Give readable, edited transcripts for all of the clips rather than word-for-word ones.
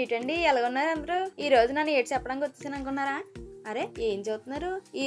ఏంటండి ఎలాగున్నారు అందరూ? ఈ రోజు నన్ను ఏడు చెప్పడానికి వచ్చేసాను అనుకున్నారా? అరే ఏం చూస్తున్నారు? ఈ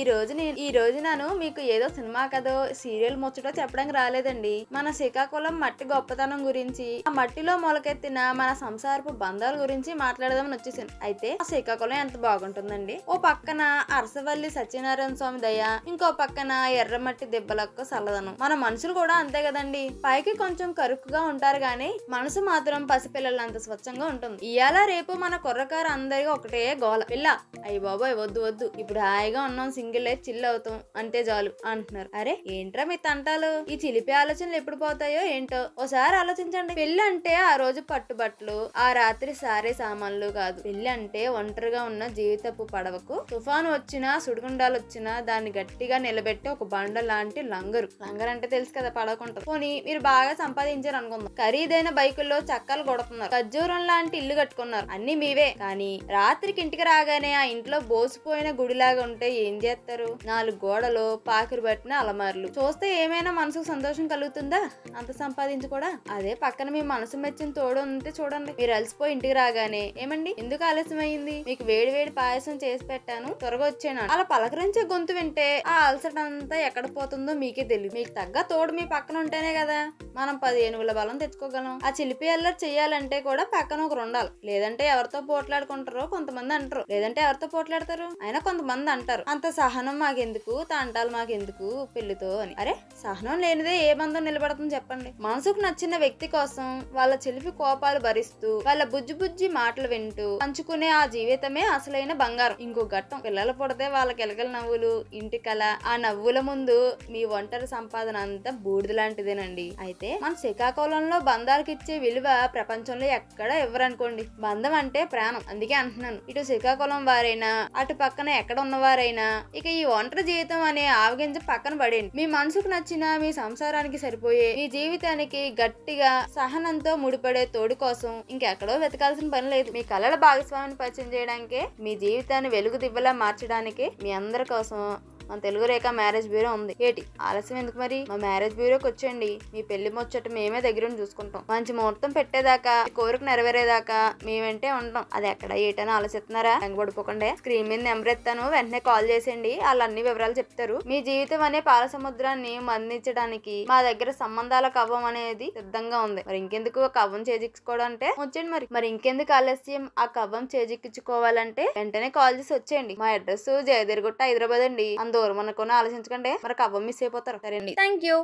రోజు నేను మీకు ఏదో సినిమా కదో సీరియల్ ముచ్చటో చెప్పడానికి రాలేదండి. మన శ్రీకాకుళం మట్టి గొప్పతనం గురించి, ఆ మట్టిలో మొలకెత్తిన మన సంసారపు బంధాల గురించి మాట్లాడదామని వచ్చేసాను. అయితే ఆ శ్రీకాకుళం ఎంత బాగుంటుందండి. ఓ పక్కన అరసవల్లి సత్యనారాయణ స్వామి దయ, ఇంకో పక్కన ఎర్రమట్టి దిబ్బలక్క చల్లదనం. మన మనుషులు కూడా అంతే కదండి. పైకి కొంచెం కరుకుగా ఉంటారు గానీ మనసు మాత్రం పసిపిల్లలంత స్వచ్ఛంగా ఉంటుంది. ఇయాల రేపు మన కుర్రకారు అందరికీ ఒకటే గోల. పిల్ల అయ్యి బాబోయ్ వద్దు ఇప్పుడు హాయిగా ఉన్నాం, సింగిల్ లైఫ్ చిల్ అవుతాం అంతే చాలు అంటున్నారు. అరే ఏంట్రా మీ తంటాలు? ఈ చిలిపి ఆలోచనలు ఎప్పుడు పోతాయో ఏంటో ఓసారి ఆలోచించండి. పెళ్లి అంటే ఆ రోజు పట్టుబట్టలు, ఆ రాత్రి సారే సామాన్లు కాదు. పెళ్లి అంటే ఒంటరిగా ఉన్న జీవితపు పడవకు తుఫాను వచ్చినా సుడిగుండాలు వచ్చినా దాన్ని గట్టిగా నిలబెట్టి ఒక బండ లాంటి లంగరు అంటే తెలుసు కదా, పడకుంటారు. పోనీ మీరు బాగా సంపాదించారు అనుకుందాం, ఖరీదైన బైకుల్లో చక్కాలు కొడుతున్నారు, ఖర్జూరం లాంటి ఇల్లు కట్టుకున్నారు, అన్ని మీవే. కానీ రాత్రికి ఇంటికి రాగానే ఆ ఇంట్లో బోసిపోయిన గుడిలాగా ఉంటే ఏం చేస్తారు? 4 గోడలు, పాకిరి పట్టిన అలమార్లు చూస్తే ఏమైనా మనసుకు సంతోషం కలుగుతుందా? అంత సంపాదించి కూడా. అదే పక్కన మీ మనసు మెచ్చిన తోడు ఉంటే చూడండి, మీరు అలసిపోయి ఇంటికి రాగానే ఏమండి ఎందుకు ఆలస్యం అయింది, మీకు వేడి వేడి పాయసం చేసి పెట్టాను త్వరగా వచ్చాను అలా పలకరించే గొంతు వింటే ఆ అలసట అంతా ఎక్కడ పోతుందో మీకే తెలియదు. మీకు తగ్గ తోడు మీ పక్కన ఉంటేనే కదా మనం 10 ఏనుగుల బలం తెచ్చుకోగలం. ఆ చిలిపి అల్లరి చెయ్యాలంటే కూడా పక్కన ఒకరు ఉండాలి. లేదంటే ఎవరితో పోట్లాడుకుంటారో కొంతమంది అంటారు, లేదంటే ఎవరితో పోట్లాడతారు అయినా కొంతమంది అంటారు, అంత సహనం మాకెందుకు, తంటాలు మాకెందుకు పెళ్లితో అని. అరే సహనం లేనిదే ఏ బంధం నిలబడుతుంది చెప్పండి? మనసుకు నచ్చిన వ్యక్తి కోసం వాళ్ళ చిలిపి కోపాలు భరిస్తూ, వాళ్ళ బుజ్జి మాటలు వింటూ పంచుకునే ఆ జీవితమే అసలైన బంగారం. ఇంకో ఘట్టం, పిల్లలు పుడితే వాళ్ళ కిలకల నవ్వులు, ఇంటి కల, ఆ నవ్వుల ముందు మీ ఒంటరి సంపాదన అంతా బూడిద లాంటిదేనండి. అయితే మన శ్రీకాకుళంలో బంధాలకు ఇచ్చే విలువ ప్రపంచంలో ఎక్కడ ఇవ్వరనుకోండి. బంధం అంటే ప్రాణం. అందుకే అంటున్నాను, ఇటు శ్రీకాకుళం వారైనా అటు పక్కన ఎక్కడ ఉన్నవారైనా ఇక ఈ ఒంటరి జీవితం అనే ఆవగింజ పక్కన పడేయండి. మీ మనసుకు నచ్చిన, మీ సంసారానికి సరిపోయే, మీ జీవితానికి గట్టిగా సహనంతో ముడిపడే తోడు కోసం ఇంకెక్కడో వెతకాల్సిన పని లేదు. మీ కళల భాగస్వామిని పరిచయం చేయడానికే, మీ జీవితాన్ని వెలుగు దివ్వలా మార్చడానికే మీ అందరి కోసం మన తెలుగు రేఖ మ్యారేజ్ బ్యూరో ఉంది. ఏటి ఆలస్యం ఎందుకు మరి? మా మ్యారేజ్ బ్యూరోకి వచ్చేయండి. మీ పెళ్లి ముచ్చట మేమే దగ్గరుండి చూసుకుంటాం. మంచి ముహూర్తం పెట్టేదాకా, కోరిక నెరవేరేదాకా మేమంటే ఉంటాం. అది ఎక్కడ ఏటని ఆలోచిస్తున్నారా? పడిపోకండి. స్క్రీన్ మీద నెంబర్ ఎత్తాను, వెంటనే కాల్ చేసేయండి. వాళ్ళు అన్ని వివరాలు చెప్తారు. మీ జీవితం అనే పాల సముద్రాన్ని మరణించడానికి మా దగ్గర సంబంధాల కవ్వం అనేది సిద్ధంగా ఉంది. మరి ఇంకెందుకు కవ్వం చేజిక్కించుకోవడం అంటే వచ్చేయండి. మరి ఇంకెందుకు ఆలస్యం? ఆ కవ్వం చేజిక్కించుకోవాలంటే వెంటనే కాల్ చేసి వచ్చేయండి. మా అడ్రస్ జయదేర్గుట్ట, హైదరాబాద్ అండి. దూరం అనుకుని ఆలోచించకండి, మరి కవ్వం మిస్ అయిపోతారు. సరే అండి, థ్యాంక్ యూ.